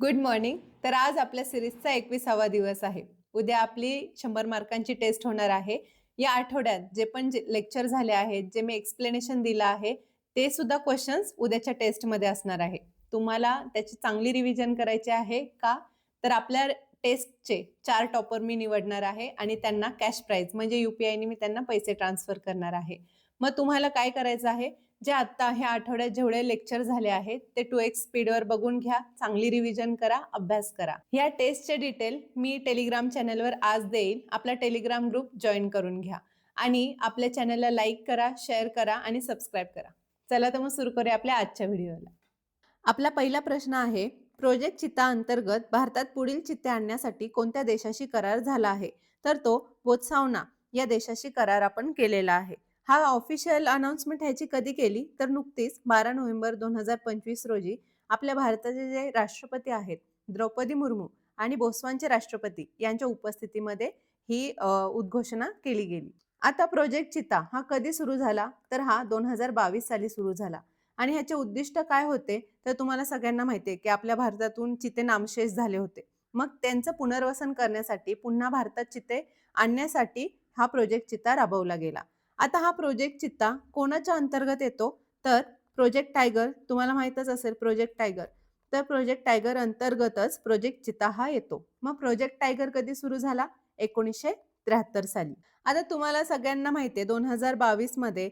Good morning. तर आज आपल्या सिरीजचा 21वा दिवस आहे. उद्या आपली 100 मार्कांची टेस्ट होणार आहे. या आठवड्यात जे पण लेक्चर झाले आहेत, जे मी एक्सप्लेनेशन दिलं आहे, ते सुद्धा क्वेश्चन्स उद्याच्या टेस्टमध्ये असणार आहे. तुम्हाला त्याची चांगली रिव्हिजन करायची आहे का? तर आपल्या टेस्टचे 4 टॉपर मी निवडणार आहे आणि त्यांना कॅश प्राइज म्हणजे UPIने मी त्यांना पैसे ट्रान्सफर करणार आहे. मग तुम्हाला काय करायचं आहे? जे आता ह्या आठवड्यात जेवढे लेक्चर झाले आहेत ते 2x स्पीडवर बघून घ्या, चांगली रिव्हिजन करा, अभ्यास करा. या टेस्टचे डिटेल मी टेलिग्राम चॅनलवर आज देईन. आपला टेलिग्राम ग्रुप जॉईन करून घ्या आणि आपल्या चॅनलला लाईक करा, शेअर करा आणि सबस्क्राईब करा. चला तर मग सुरू करूया आपल्या आजच्या व्हिडिओला. आपला पहिला प्रश्न आहे, प्रोजेक्ट चिता अंतर्गत भारतात पुढील चित्ते आणण्यासाठी कोणत्या देशाशी करार झाला आहे? तर तो बोत्स्वाना या देशाशी करार आपण केलेला आहे. हा ऑफिशियल अनाउन्समेंट ह्याची कधी केली? तर नुकतीच 12 नोव्हेंबर 2025 रोजी आपल्या भारताचे जे राष्ट्रपती आहेत द्रौपदी मुर्मू आणि बोत्स्वानाचे राष्ट्रपती यांच्या उपस्थितीमध्ये ही उद्घोषणा केली गेली. आता प्रोजेक्ट चिता हा कधी सुरू झाला? तर हा 2022 साली सुरू झाला आणि ह्याचे उद्दिष्ट काय होते? तर तुम्हाला सगळ्यांना माहिती आहे की आपल्या भारतातून चिते नामशेष झाले होते. मग त्यांचं पुनर्वसन करण्यासाठी, पुन्हा भारतात चिते आणण्यासाठी हा प्रोजेक्ट चिता राबवला गेला. आता हा प्रोजेक्ट चित्ता कोणाच्या अंतर्गत येतो? तर प्रोजेक्ट टायगर, तुम्हाला माहीतच असेल प्रोजेक्ट टायगर. तर प्रोजेक्ट टायगर अंतर्गतच प्रोजेक्ट चित्ता हा येतो. मग प्रोजेक्ट टायगर कधी सुरू झाला? 1973 साली. आता तुम्हाला सगळ्यांना माहिती आहे 2022 मध्ये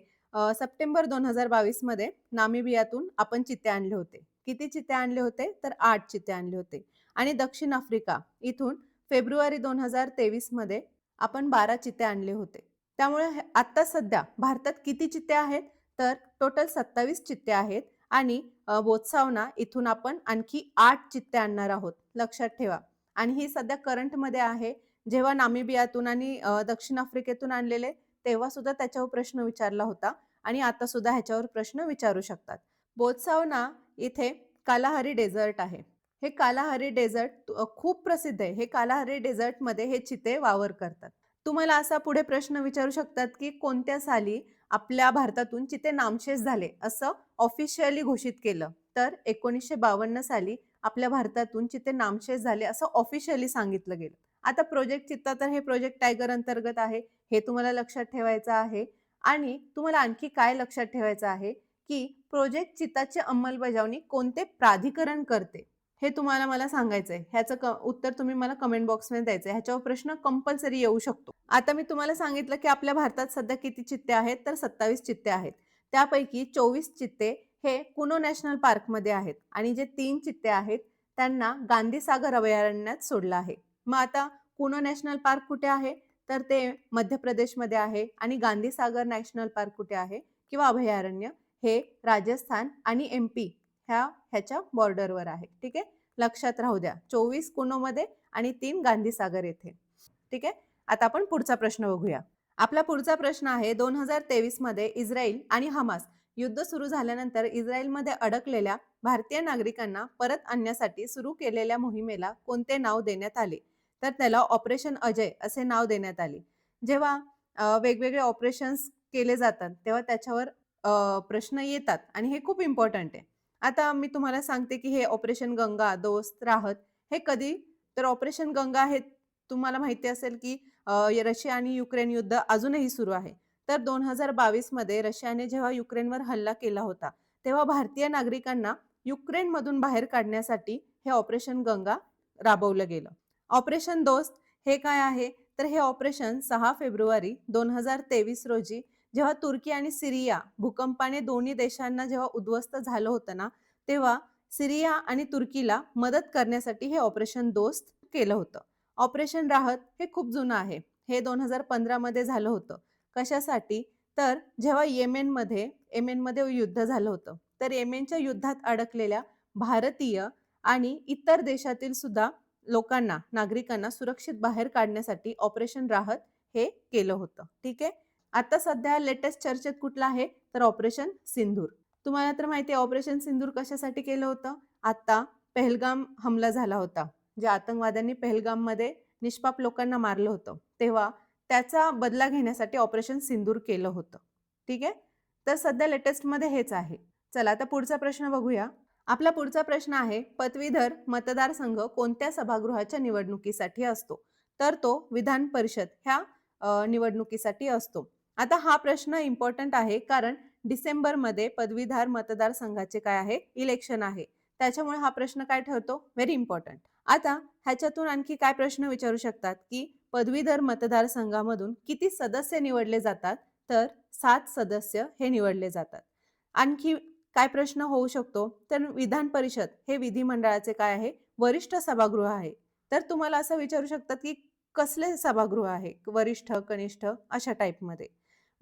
सप्टेंबर 2022 मध्ये नामिबियातून आपण चित्ते आणले होते. किती चित्ते आणले होते? तर 8 चित्ते आणले होते. आणि दक्षिण आफ्रिका इथून फेब्रुवारी 2023 मध्ये आपण 12 चित्ते आणले होते. त्यामुळे आता सध्या भारतात किती चित्ते आहेत? तर टोटल 27 चित्ते आहेत आणि बोत्स्वाना इथून आपण आणखी 8 चित्ते आणणार आहोत. लक्षात ठेवा. आणि ही सध्या करंटमध्ये आहे. जेव्हा नामिबियातून आणि दक्षिण आफ्रिकेतून आणलेले तेव्हा सुद्धा त्याच्यावर प्रश्न विचारला होता आणि आता सुद्धा ह्याच्यावर प्रश्न विचारू शकतात. बोत्स्वाना इथे कालाहारी डेझर्ट आहे. हे कालाहारी डेझर्ट खूप प्रसिद्ध आहे. हे कालाहारी डेझर्टमध्ये हे चिते वावर करतात. तुम्हाला असा पुढे प्रश्न विचारू शकतात की कोणत्या साली आपल्या भारतातून चिते नामशेष झाले असं ऑफिशियली घोषित केलं? तर 1952 साली आपल्या भारतातून चिते नामशेष झाले असं ऑफिशियली सांगितलं गेलं. आता प्रोजेक्ट चित्ता तर हे प्रोजेक्ट टायगर अंतर्गत आहे, हे तुम्हाला लक्षात ठेवायचं आहे. आणि तुम्हाला आणखी काय लक्षात ठेवायचं आहे की प्रोजेक्ट चित्ताची अंमलबजावणी कोणते प्राधिकरण करते? हे तुम्हाला मला सांगायचंय. ह्याचं उत्तर तुम्ही मला कमेंट बॉक्समध्ये द्यायचंय. ह्याच्यावर प्रश्न कंपल्सरी येऊ शकतो. आता मी तुम्हाला सांगितलं की आपल्या भारतात सध्या किती चित्ते आहेत? तर 27 चित्ते आहेत. त्यापैकी 24 चित्ते हे कुनो नॅशनल पार्कमध्ये आहेत आणि जे 3 चित्ते आहेत त्यांना गांधी सागर अभयारण्यात सोडलं आहे. मग आता कुनो नॅशनल पार्क कुठे आहे? तर ते मध्य प्रदेशमध्ये आहे आणि गांधी सागर नॅशनल पार्क कुठे आहे किंवा अभयारण्य हे राजस्थान आणि MP ह्याच्या बॉर्डरवर आहे. ठीक आहे, लक्षात राहू द्या. 24 कुनोमध्ये आणि 3 गांधी सागर येथे. ठीक आहे, आता आपण पुढचा प्रश्न बघूया. आपला पुढचा प्रश्न आहे 2023 मध्ये इस्रायल आणि हमास युद्ध सुरू झाल्यानंतर इस्रायलमध्ये अडकलेल्या भारतीय नागरिकांना परत आणण्यासाठी सुरू केलेल्या मोहिमेला कोणते नाव देण्यात आले? तर त्याला ऑपरेशन अजय असे नाव देण्यात आले. जेव्हा वेगवेगळे ऑपरेशन्स केले जातात तेव्हा त्याच्यावर प्रश्न येतात आणि हे खूप इम्पॉर्टंट आहे. आता मी तुम्हाला सांगते की हे ऑपरेशन गंगा, दोस्त, राहत हे कधी? तर ऑपरेशन गंगा हे तुम्हाला माहिती असेल की रशिया आणि युक्रेन युद्ध अजूनही सुरू आहे. तर 2022 मध्ये रशियाने जेव्हा युक्रेनवर हल्ला केला होता तेव्हा भारतीय नागरिकांना युक्रेनमधून बाहेर काढण्यासाठी हे ऑपरेशन गंगा राबवलं गेलं. ऑपरेशन दोस्त हे काय आहे? तर हे ऑपरेशन 6 फेब्रुवारी 2023 रोजी जेव्हा तुर्की आणि सिरिया भूकंपाने दोन्ही देशांना जेव्हा उद्ध्वस्त झालं होतं ना, तेव्हा सिरिया आणि तुर्कीला मदत करण्यासाठी हे ऑपरेशन दोस्त केलं होतं. ऑपरेशन राहत हे खूप जुनं आहे. हे 2015 मध्ये झालं होतं. कशासाठी? तर जेव्हा येमेनमध्ये युद्ध झालं होतं. तर येमेनच्या युद्धात अडकलेल्या भारतीय आणि इतर देशातील सुद्धा लोकांना, नागरिकांना सुरक्षित बाहेर काढण्यासाठी ऑपरेशन राहत हे केलं होतं. ठीक आहे. आता सध्या लेटेस्ट चर्चेत कुठलं आहे? तर ऑपरेशन सिंदूर. तुम्हाला तर माहिती आहे ऑपरेशन सिंदूर कशासाठी केलं होतं? आता पहलगाम हमला झाला होता. जे आतंकवाद्यांनी पहलगाममध्ये निष्पाप लोकांना मारलं होतं. तेव्हा त्याचा बदला घेण्यासाठी ऑपरेशन सिंदूर केलं होतं. ठीक आहे. तर सध्या लेटेस्टमध्ये हेच आहे. चला आता पुढचा प्रश्न बघूया. आपला पुढचा प्रश्न आहे, पदवीधर मतदारसंघ कोणत्या सभागृहाच्या निवडणुकीसाठी असतो? तर तो विधान परिषद ह्या निवडणुकीसाठी असतो. आता हा प्रश्न इम्पॉर्टंट आहे, कारण डिसेंबरमध्ये पदवीधर मतदारसंघाचे काय आहे? इलेक्शन आहे. त्याच्यामुळे हा प्रश्न काय ठरतो? Very important. आता ह्याच्यातून आणखी काय प्रश्न विचारू शकतात, की पदवीधर मतदारसंघामधून किती सदस्य निवडले जातात? तर 7 सदस्य हे निवडले जातात. आणखी काय प्रश्न होऊ शकतो? तर विधान परिषद हे विधिमंडळाचे काय आहे? वरिष्ठ सभागृह आहे. तर तुम्हाला असं विचारू शकतात, की कसले सभागृह आहे? वरिष्ठ, कनिष्ठ अशा टाइपमध्ये.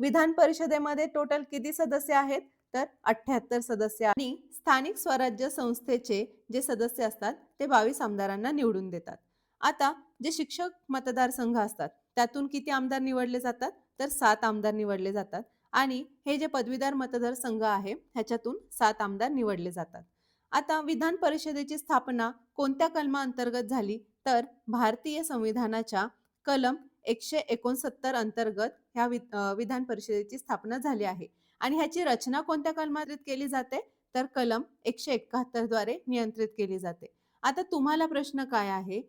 विधान परिषदेमध्ये टोटल किती सदस्य आहेत? तर 78 सदस्य आणि स्थानिक स्वराज्य संस्थेचे जे सदस्य असतात ते 22 आमदारांना निवडून देतात. आता जे शिक्षक मतदारसंघ असतात त्यातून किती आमदार निवडले जातात? तर 7 आमदार निवडले जातात. आणि हे जे पदवीधर मतदारसंघ आहे ह्याच्यातून 7 आमदार निवडले जातात. आता विधान परिषदेची स्थापना कोणत्या कलमाअंतर्गत झाली? तर भारतीय संविधानाच्या कलम 169 अंतर्गत ह्या विधान परिषदेची स्थापना झाली आहे. आणि ह्याची रचना कोणत्या कलमात केली जाते? तर कलम 171 द्वारे नियंत्रित केली जाते. आता तुम्हाला प्रश्न काय आहे?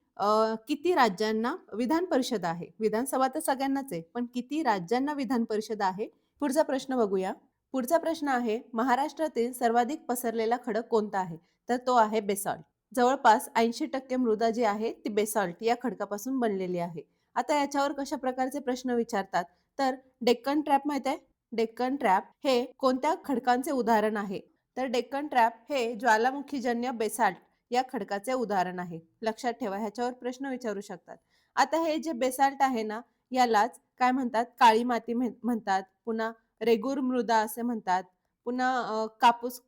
किती राज्यांना विधान परिषद आहे? विधानसभा तर सगळ्यांनाच आहे, पण किती राज्यांना विधान परिषद आहे? पुढचा प्रश्न बघूया. पुढचा प्रश्न आहे, महाराष्ट्रातील सर्वाधिक पसरलेला खडक कोणता आहे? तर तो आहे बेसाल्ट. जवळपास 80% मृदा जी आहे ती बेसाल्ट या खडकापासून बनलेली आहे. आता याच्यावर कशा प्रकारचे प्रश्न विचारतात? तर डेक्कन ट्रॅप माहित आहे? डेक्कन ट्रॅप हे कोणत्या खडकांचे उदाहरण आहे? तर डेक्कन ट्रॅप हे ज्वालामुखीजन्य बेसाल्ट या खडकाचे उदाहरण आहे. लक्षात ठेवा, ह्याच्यावर प्रश्न विचारू शकतात. आता हे जे बेसाल्ट आहे ना, यालाच काय म्हणतात? काळी माती म्हणतात, पुन्हा रेगूर मृदा असे म्हणतात, पुन्हा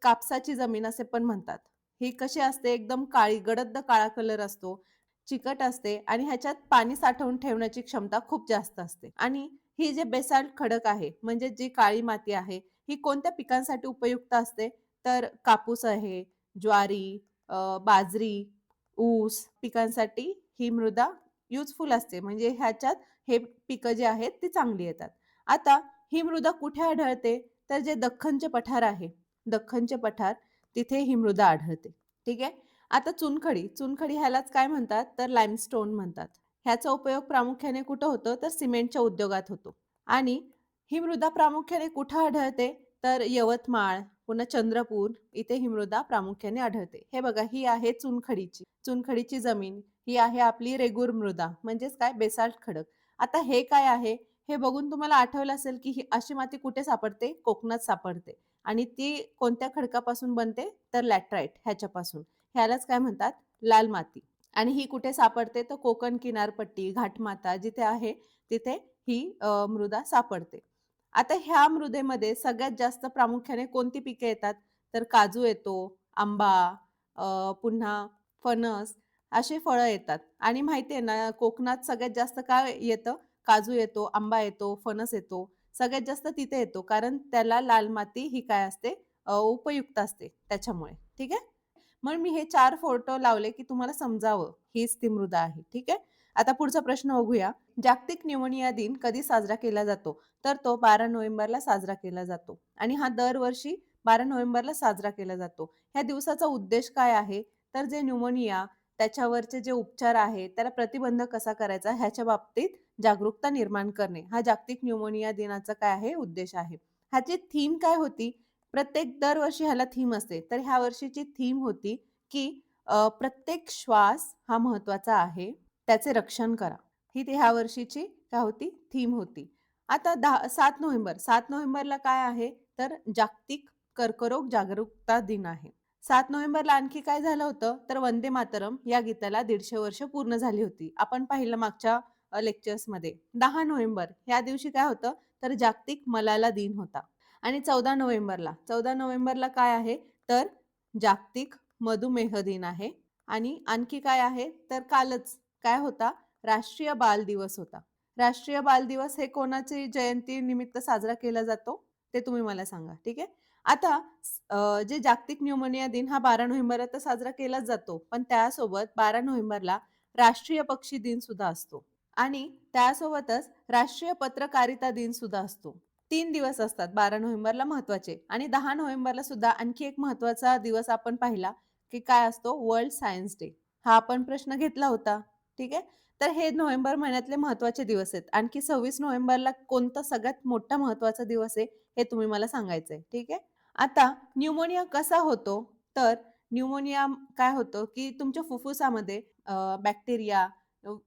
कापसाची जमीन असे पण म्हणतात. ही कशी असते? एकदम काळी, गडद काळा कलर असतो, चिकट असते आणि ह्याच्यात पाणी साठवून ठेवण्याची क्षमता खूप जास्त असते. आणि ही जे बेसाल्ट खडक आहे, म्हणजे जी काळी माती आहे, ही कोणत्या पिकांसाठी उपयुक्त असते? तर कापूस आहे, ज्वारी, बाजरी, ऊस पिकांसाठी ही मृदा युजफुल असते. म्हणजे ह्याच्यात हे पिकं जी आहेत ती चांगली येतात. आता ही मृदा कुठे आढळते? तर जे दख्खनचे पठार आहे, दख्खनचे पठार तिथे ही मृदा आढळते. ठीक आहे. आता चुनखडी, चुनखडी ह्यालाच काय म्हणतात? तर लाईमस्टोन म्हणतात. ह्याचा उपयोग प्रामुख्याने कुठं होतो? तर सिमेंटच्या उद्योगात होतो. आणि ही मृदा प्रामुख्याने कुठं आढळते? तर यवतमाळ, पुन्हा चंद्रपूर इथे ही मृदा प्रामुख्याने आढळते. हे बघा, ही आहे चुनखडीची, चुनखडीची जमीन. ही आहे आपली रेगूर मृदा, म्हणजेच काय? बेसाल्ट खडक. आता हे काय आहे? हे बघून तुम्हाला आठवलं असेल, की ही अशी माती कुठे सापडते? कोकणात सापडते. आणि ती कोणत्या खडकापासून बनते? तर लॅटराइट ह्याच्यापासून. ह्यालाच काय म्हणतात? लाल माती. आणि ही कुठे सापडते? तर कोकण किनारपट्टी, घाटमाता जिथे आहे तिथे ही मृदा सापडते. आता ह्या मृदेमध्ये सगळ्यात जास्त प्रामुख्याने कोणती पिके येतात? तर काजू येतो, आंबा, पुन्हा फणस अशी फळं येतात. आणि माहिती आहे ना, कोकणात सगळ्यात जास्त काय येतं? काजू येतो, आंबा येतो, फणस येतो. सगळ्यात जास्त तिथे येतो, कारण त्याला लाल माती ही काय असते? उपयुक्त असते त्याच्यामुळे. ठीक आहे. मग मी हे 4 फोटो लावले, की तुम्हाला समजावं हीच ती मृदा आहे. ठीक आहे. आता पुढचा प्रश्न बघूया. जागतिक न्यूमोनिया दिन कधी साजरा केला जातो? तर तो 12 नोव्हेंबरला साजरा केला जातो. आणि हा दरवर्षी 12 नोव्हेंबरला साजरा केला जातो. ह्या दिवसाचा उद्देश काय आहे? तर जे न्यूमोनिया त्याच्यावरचे जे उपचार आहेत, त्याला प्रतिबंध कसा करायचा ह्याच्या बाबतीत जागरूकता निर्माण करणे. हा जागतिक न्यूमोनिया दिनाचा काय आहे? उद्देश आहे. ह्याची थीम काय होती? प्रत्येक दरवर्षी ह्याला थीम असते. तर ह्या वर्षीची थीम होती, की प्रत्येक श्वास हा महत्त्वाचा आहे. त्याचे रक्षण करा. ही ह्या वर्षीची काय होती? थीम होती. आता 7 नोव्हेंबर, 7 नोव्हेंबरला काय आहे? तर जागतिक कर्करोग जागरूकता दिन आहे. 7 नोव्हेंबरला आणखी काय झालं होतं? तर वंदे मातरम या गीताला 150 वर्ष पूर्ण झाली होती. आपण पाहिलं मागच्या लेक्चर्समध्ये. 10 नोव्हेंबर या दिवशी काय होतं? तर जागतिक मलाला दिन होता. आणि 14 नोव्हेंबरला काय आहे? तर जागतिक मधुमेह दिन आहे. आणि आणखी काय आहे? तर कालच काय होता? राष्ट्रीय बाल दिवस होता. राष्ट्रीय बाल दिवस हे कोणाची जयंती निमित्त साजरा केला जातो? ते तुम्ही मला सांगा. ठीक आहे. आता जे जागतिक न्यूमोनिया दिन हा 12 नोव्हेंबरला तर साजरा केलाच जातो. पण त्यासोबत 12 नोव्हेंबरला राष्ट्रीय पक्षी दिन सुद्धा असतो. आणि त्यासोबतच राष्ट्रीय पत्रकारिता दिन सुद्धा असतो. 3 दिवस असतात 12 नोव्हेंबरला महत्त्वाचे आणि 10 नोव्हेंबरला सुद्धा आणखी एक महत्त्वाचा दिवस आपण पाहिला, की काय असतो वर्ल्ड सायन्स डे. हा आपण प्रश्न घेतला होता. ठीक आहे. तर हे नोव्हेंबर महिन्यातले महत्त्वाचे दिवस आहेत. आणखी 26 नोव्हेंबरला कोणता सगळ्यात मोठा महत्त्वाचा दिवस आहे, हे तुम्ही मला सांगायचंय. ठीक आहे. आता न्यूमोनिया कसा होतो? तर न्यूमोनिया काय होतं, की तुमच्या फुफ्फुसामध्ये बॅक्टेरिया,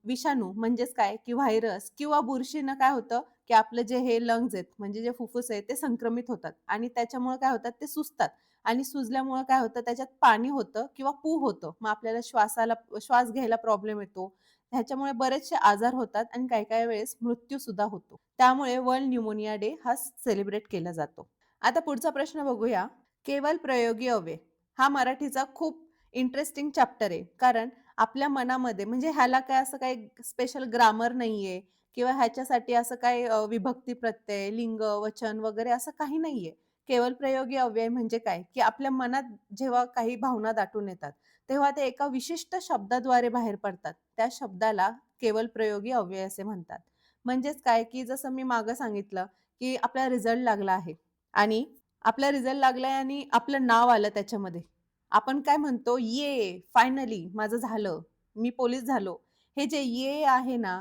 विषाणू म्हणजेच काय, की व्हायरस किंवा बुरशीनं काय होतं, की आपलं जे हे लंग्स आहेत, म्हणजे जे फुफ्फुस आहे ते संक्रमित होतात आणि त्याच्यामुळे काय होतात ते सुजतात आणि सुजल्यामुळे काय होतं त्याच्यात पाणी होतं किंवा पू होतं. मग आपल्याला श्वास घ्यायला प्रॉब्लेम येतो. ह्याच्यामुळे बरेचसे आजार होतात आणि काही-काही वेळेस मृत्यूसुद्धा होतो. त्यामुळे वर्ल्ड न्यूमोनिया डे हा सेलिब्रेट केला जातो. आता पुढचा प्रश्न बघूया. केवल प्रयोगी अव्यय हा मराठीचा खूप इंटरेस्टिंग चॅप्टर आहे. कारण आपल्या मनामध्ये म्हणजे ह्याला काय असं काही स्पेशल ग्रामर नाहीये किंवा ह्याच्यासाठी असं काही विभक्ती प्रत्यय, लिंग, वचन वगैरे असं काही नाहीये. केवळ प्रयोगी अव्यय म्हणजे काय, की आपल्या मनात जेव्हा काही भावना दाटून येतात, तेव्हा ते एका विशिष्ट शब्दाद्वारे बाहेर पडतात. त्या शब्दाला केवळ प्रयोगी अव्यय असे म्हणतात. म्हणजेच काय, की जसं मी मागं सांगितलं, की आपला रिझल्ट लागला आहे आणि आपला रिझल्ट लागलाय आणि आपलं नाव आलं त्याच्यामध्ये. आपण काय म्हणतो, "ये! फायनली माझं झालं. मी पोलीस झालो." हे जे "ये" आहे ना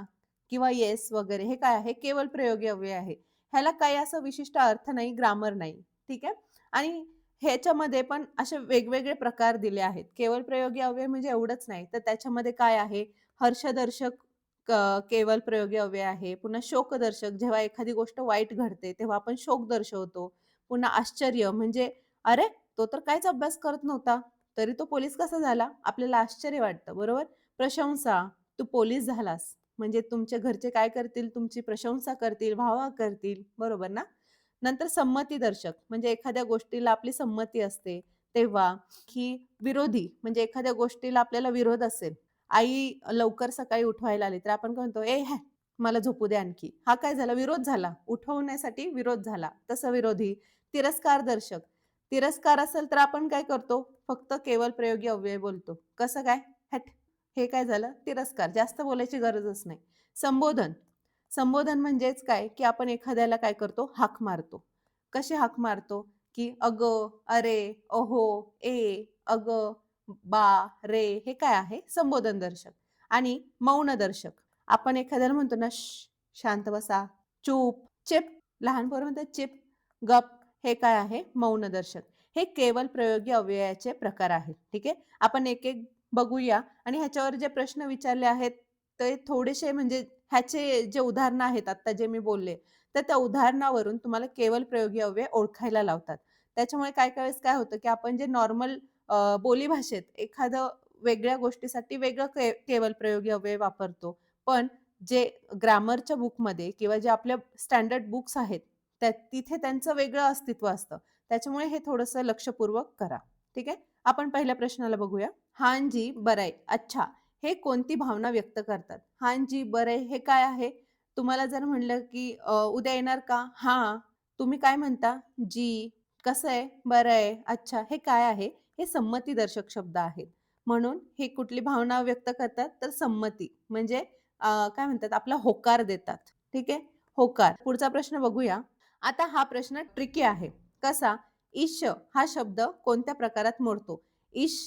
किंवा "येस" वगैरे हे काय आहे? केवळ प्रयोगी अव्यय आहे. ह्याला काही असा विशिष्ट अर्थ नाही, ग्रामर नाही. ठीक आहे? आणि ह्याच्यामध्ये पण असे वेगवेगळे प्रकार दिले आहेत. केवळ प्रयोगी अव्यय म्हणजे एवढंच नाही, तर त्याच्यामध्ये काय आहे? हर्षदर्शक केवळ प्रयोगी अव्यय आहे. पुन्हा शोकदर्शक जेव्हा एखादी गोष्ट वाईट घडते, तेव्हा आपण शोक दर्शवतो. पुन्हा आश्चर्य म्हणजे "अरे! तो तर काहीच अभ्यास करत नव्हता, तरी तो पोलीस कसा झाला?" आपल्याला आश्चर्य वाटतं, बरोबर? प्रशंसा, "तू पोलीस झालास." म्हणजे तुमच्या घरचे काय करतील? तुमची प्रशंसा करतील, वाह करतील, बरोबर ना? नंतर संमतीदर्शक म्हणजे एखाद्या गोष्टीला आपली संमती असते तेव्हा, की विरोधी म्हणजे एखाद्या गोष्टीला आपल्याला विरोध असेल. आई लवकर सकाळी उठवायला आली, तर आपण काय म्हणतो, "ए हॅ, मला झोपू दे आणखी." हा काय झाला? विरोध झाला. उठवण्यासाठी विरोध झाला. तसं विरोधी. तिरस्कारदर्शक. तिरस्कार असेल तर आपण काय करतो? फक्त केवळ प्रयोगी अव्यय बोलतो. कसं काय? "हॅट." हे काय झालं? तिरस्कार. जास्त बोलायची गरजच नाही. संबोधन. संबोधन म्हणजेच काय, की आपण एखाद्याला काय करतो? हाक मारतो. कशी हाक मारतो? की "अगं, अरे, अहो, ए, अगं, बा, रे" हे काय आहे? संबोधनदर्शक. आणि मौनदर्शक. आपण एखाद्याला म्हणतो ना, शांत बसा, चूप, चिप." लहान पोरं म्हणतात चिप, गप. हे काय आहे? मौनदर्शक. हे केवळ प्रयोगी अव्ययाचे प्रकार आहेत. ठीक आहे? आपण एक-एक बघूया आणि ह्याच्यावर जे प्रश्न विचारले आहेत, ते थोडेसे म्हणजे ह्याचे जे उदाहरणं आहेत आता जे मी बोलले, तर त्या उदाहरणावरून तुम्हाला केवळ प्रयोगी अव्यय ओळखायला लावतात. त्याच्यामुळे काही-काही वेळेस काय होतं, की आपण जे नॉर्मल बोलीभाषेत एखादं वेगळ्या गोष्टीसाठी वेगळं केवळ प्रयोगी अव्यय वापरतो. पण जे ग्रामरच्या बुकमध्ये किंवा जे आपल्या स्टँडर्ड बुक्स आहेत, तिथे त्यांचं वेगळं अस्तित्व असतं. त्याच्यामुळे हे थोडंसं लक्षपूर्वक करा. ठीक आहे? आपण पहिल्या प्रश्नाला बघूया. "हां जी, बरं आहे. अच्छा." हे कोणती भावना व्यक्त करतात? "हां जी, बरं आहे." हे काय आहे? तुम्हाला जर म्हटलं, की "उद्या येणार का?" "हां." तुम्ही काय म्हणता? "जी." "कसं आहे?" "बरं आहे." "अच्छा." हे काय आहे? हे संमतीदर्शक शब्द आहेत. म्हणून हे कुठली भावना व्यक्त करतात? तर संमती म्हणजे काय म्हणतात आपला होकार देतात. ठीक आहे? होकार. पुढचा प्रश्न बघूया. आता हा प्रश्न ट्रिकी आहे. कसा? ईश हा शब्द कोणत्या प्रकारात मोडतो? ईश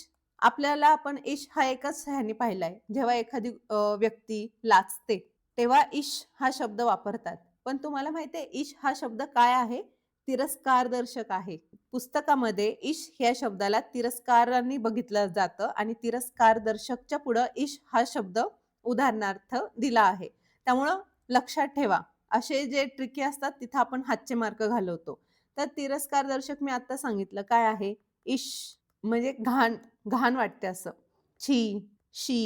आपल्याला आपण इश हा एकच ह्याने पाहिलाय. जेव्हा एखादी व्यक्ती लाजते, तेव्हा इश हा शब्द वापरतात. पण तुम्हाला माहिती आहे इश हा शब्द काय आहे? तिरस्कारदर्शक आहे. पुस्तकामध्ये इश ह्या शब्दाला तिरस्काराने बघितलं जातं आणि तिरस्कारदर्शकच्या पुढं इश हा शब्द उदाहरणार्थ दिला आहे. त्यामुळं लक्षात ठेवा. असे जे ट्रिकी असतात तिथं आपण हातचे मार्क घालवतो. तर तिरस्कारदर्शक मी आता सांगितलं काय आहे? इश म्हणजे घाण, घाण वाटते असं. छी, शी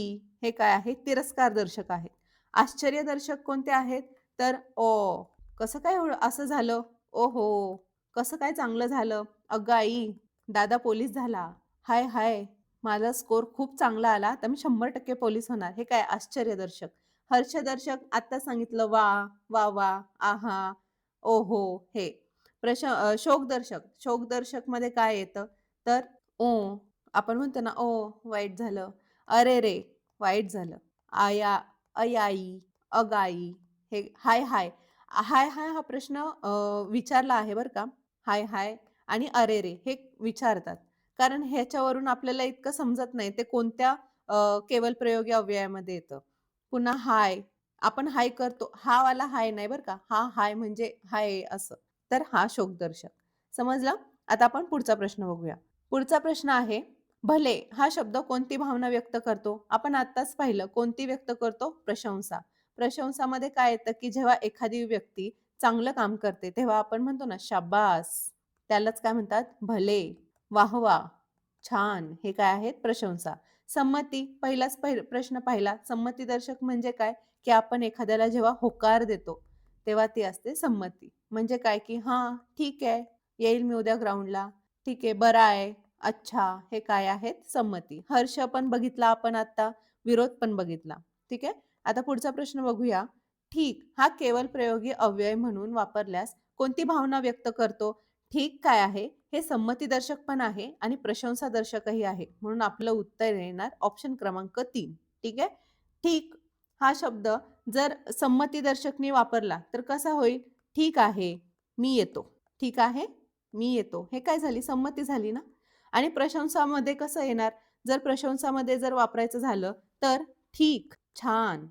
हे काय आहे? तिरस्कारदर्शक आहेत. आश्चर्यदर्शक कोणते आहेत? तर ओह! कसं काय एवढं असं झालं? ओहो! कसं काय चांगलं झालं? अगं आई, दादा पोलीस झाला. हाय, हाय! माझा स्कोर खूप चांगला आला, तर मी 100% पोलीस होणार. हे काय आश्चर्यदर्शक. हर्षदर्शक आत्ता सांगितलं वाह! वाह, वाह! आहा! ओहो! हे. शोकदर्शक. शोकदर्शकमध्ये काय येतं? तर ओह! आपण म्हणतो ना, ओह! वाईट झालं. अरेरे! वाईट झालं. आया, अयाई, अगाई, हे हाय, हाय. हाय, हाय हा प्रश्न विचारला आहे बरं का. हाय, हाय आणि अरे रे हे विचारतात. कारण ह्याच्यावरून आपल्याला इतकं समजत नाही ते कोणत्या केवल प्रयोगी अव्ययामध्ये येतं. पुन्हा हाय, आपण हाय करतो. हा वाला हाय नाही बरं का. हा हाय म्हणजे हाय असं. तर हा शोकदर्शक. समजलं? आता आपण पुढचा प्रश्न बघूया. पुढचा प्रश्न आहे, भले हा शब्द कोणती भावना व्यक्त करतो? आपण आत्ताच पाहिलं कोणती व्यक्त करतो? प्रशंसा. प्रशंसामध्ये काय येतं, की जेव्हा एखादी व्यक्ती चांगलं काम करते, तेव्हा आपण म्हणतो ना, शाब्बास. त्यालाच काय म्हणतात? भले, वाह! छान. हे काय आहेत? प्रशंसा. संमती, प्रश्न पाहिला. संमतीदर्शक म्हणजे काय? की आपण एखाद्याला जेव्हा होकार देतो, तेव्हा ती असते संमती. म्हणजे काय, की "हां, ठीक आहे. येईल मी उद्या ग्राउंडला. ठीक आहे, बरं आहे. अच्छा." हे काय आहेत? संमती. हर्ष पण बघितला आपण आता, विरोध पण बघितला. ठीक आहे? आता पुढचा प्रश्न बघूया. ठीक हा केवल प्रयोगी अव्यय म्हणून वापरल्यास कोणती भावना व्यक्त करतो? ठीक काय आहे? हे संमतीदर्शक पण आहे आणि प्रशंसादर्शकही आहे. म्हणून आपलं उत्तर येणार ऑप्शन क्रमांक 3. ठीक आहे? ठीक हा शब्द जर संमतीदर्शकनी वापरला तर कसा होईल? ठीक आहे, मी येतो. ठीक आहे, मी येतो. हे काय झाली? संमती झाली ना? आणि प्रशंसामध्ये कसं येणार? जर प्रशंसामध्ये जर वापरायचं झालं तर ठीक, छान.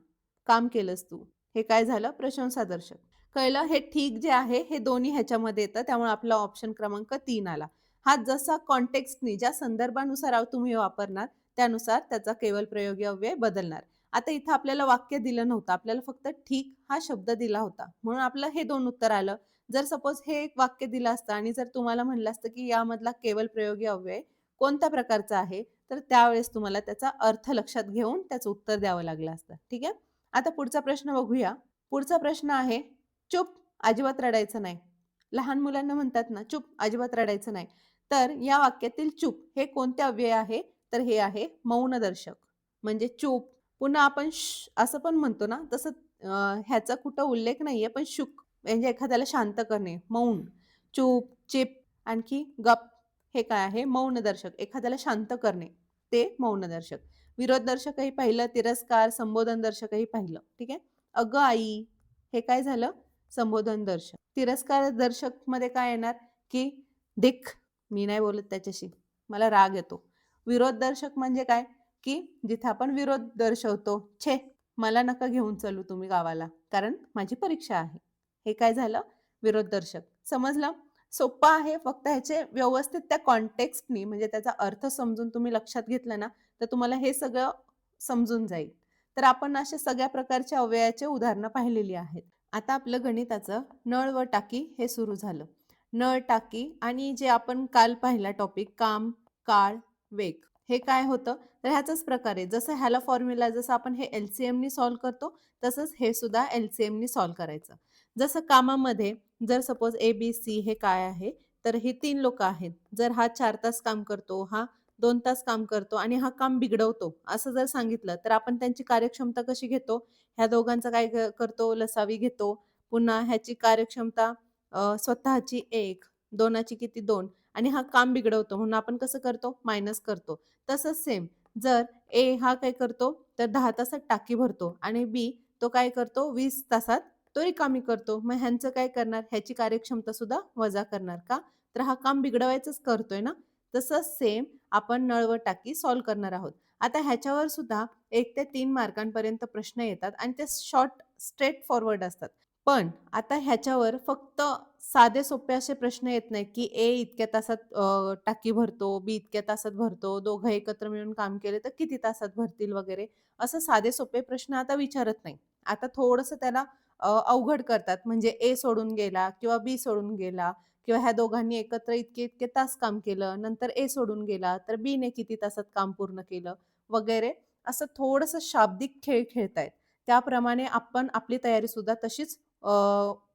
काम केलंस तू. हे काय झालं? प्रशंसादर्शक. कळलं? हे ठीक जे आहे, हे दोन्ही ह्याच्यामध्ये येतं. त्यामुळे आपला ऑप्शन क्रमांक 3 आला. हा जसा कॉन्टेक्स्टनी, ज्या संदर्भानुसार तुम्ही वापरणार, त्यानुसार त्याचा केवल प्रयोगी अव्यय बदलणार. आता इथं आपल्याला वाक्य दिलं नव्हतं. आपल्याला फक्त ठीक हा शब्द दिला होता. म्हणून आपलं हे 2 उत्तर आलं. जर सपोज हे एक वाक्य दिलं असतं आणि जर तुम्हाला म्हटलं असतं, की यामधला केवल प्रयोगी अव्यय कोणत्या प्रकारचा आहे? तर त्यावेळेस तुम्हाला त्याचा अर्थ लक्षात घेऊन त्याचं उत्तर द्यावं लागलं असतं. ठीक आहे? आता पुढचा प्रश्न बघूया. पुढचा प्रश्न आहे, चूप, अजिबात रडायचं नाही. लहान मुलांना म्हणतात ना, चूप, अजिबात रडायचं नाही. तर या वाक्यातील चूप हे कोणते अव्यय आहे? तर हे आहे मौनदर्शक. म्हणजे चूप. पुन्हा आपण असं पण म्हणतो ना, तसं ह्याचा कुठं उल्लेख नाहीये, पण शुक म्हणजे एखाद्याला शांत करणे, मौन. चूप, चिप, आणखी गप हे काय आहे? मौनदर्शक. एखाद्याला शांत करणे, ते मौनदर्शक. विरोधदर्शकही पाहिलं, तिरस्कार, संबोधनदर्शकही पाहिलं. ठीक आहे? "अगं आई" हे काय झालं? संबोधनदर्शक. तिरस्कारदर्शकमध्ये काय येणार? की "धिक, मी नाही बोलत त्याच्याशी, मला राग येतो." विरोधदर्शक म्हणजे काय? की जिथे आपण विरोध दर्शवतो. "छे, मला नका घेऊन चलू तुम्ही गावाला, कारण माझी परीक्षा आहे." हे काय झालं? विरोधदर्शक. समजलं? सोप्पं आहे. फक्त ह्याचे व्यवस्थित त्या कॉन्टेक्स्टनी म्हणजे त्याचा अर्थ समजून तुम्ही लक्षात घेतलं ना, तर तुम्हाला हे सगळं समजून जाईल. तर आपण अशा सगळ्या प्रकारच्या अव्ययाची उदाहरणं पाहिलेली आहेत. आता आपलं गणिताचं नळ व टाकी हे सुरू झालं. नळ, टाकी आणि जे आपण काल पाहिला टॉपिक काम, काळ, वेग. हे काय होतं? तर ह्याचाच प्रकार आहे. जसं ह्याला फॉर्म्युला जसं आपण हे एल-सी-एमनी सॉल्व्ह करतो, तसंच हे सुद्धा एल-सी-एमनी सॉल्व्ह करायचं. जसं कामामध्ये जर सपोज ए-बी-सी हे काय आहे? तर ही 3 लोकं आहेत. जर हा 4 तास काम करतो, हा 2 तास काम करतो आणि हा काम बिघडवतो, असं जर सांगितलं, तर आपण त्यांची कार्यक्षमता कशी घेतो? ह्या दोघांचा काय करतो? लसावी घेतो. पुन्हा ह्याची कार्यक्षमता स्वतःची 1, 2ची किती 2 आणि हा काम बिघडवतो म्हणून आपण कसं करतो? मायनस करतो. तसंच सेम जर ए हा काय करतो? तर 10 तासात टाकी भरतो आणि बी तो काय करतो? 20 तासात तो रिकामी करतो. मग ह्यांचं काय करणार? ह्याची कार्यक्षमता सुद्धा वजा करणार. का? तर हा काम बिघडवायचंच करतोय ना. तसंच सेम आपण नळ व टाकी सॉल्व्ह करणार आहोत. आता ह्याच्यावर सुद्धा 1 ते 3 मार्कांपर्यंत प्रश्न येतात आणि ते शॉर्ट स्ट्रेट फॉरवर्ड असतात. पण आता ह्याच्यावर फक्त साधे सोपे असे प्रश्न येत नाहीत, की ए इतक्या तासात टाकी भरतो, बी इतक्या तासात भरतो, दोघं एकत्र मिळून काम केले तर किती तासात भरतील वगैरे. असं साधे सोपे प्रश्न आता विचारत नाही. आता थोडंसं त्याला अवघड करतात. म्हणजे ए सोडून गेला किंवा बी सोडून गेला किंवा ह्या दोघांनी एकत्र इतके-इतके तास काम केलं. नंतर ए सोडून गेला, तर बीने किती तासात काम पूर्ण केलं वगैरे. असं थोडंसं शाब्दिक खेळ खेळतायत. त्याप्रमाणे आपण आपली तयारी सुद्धा तशीच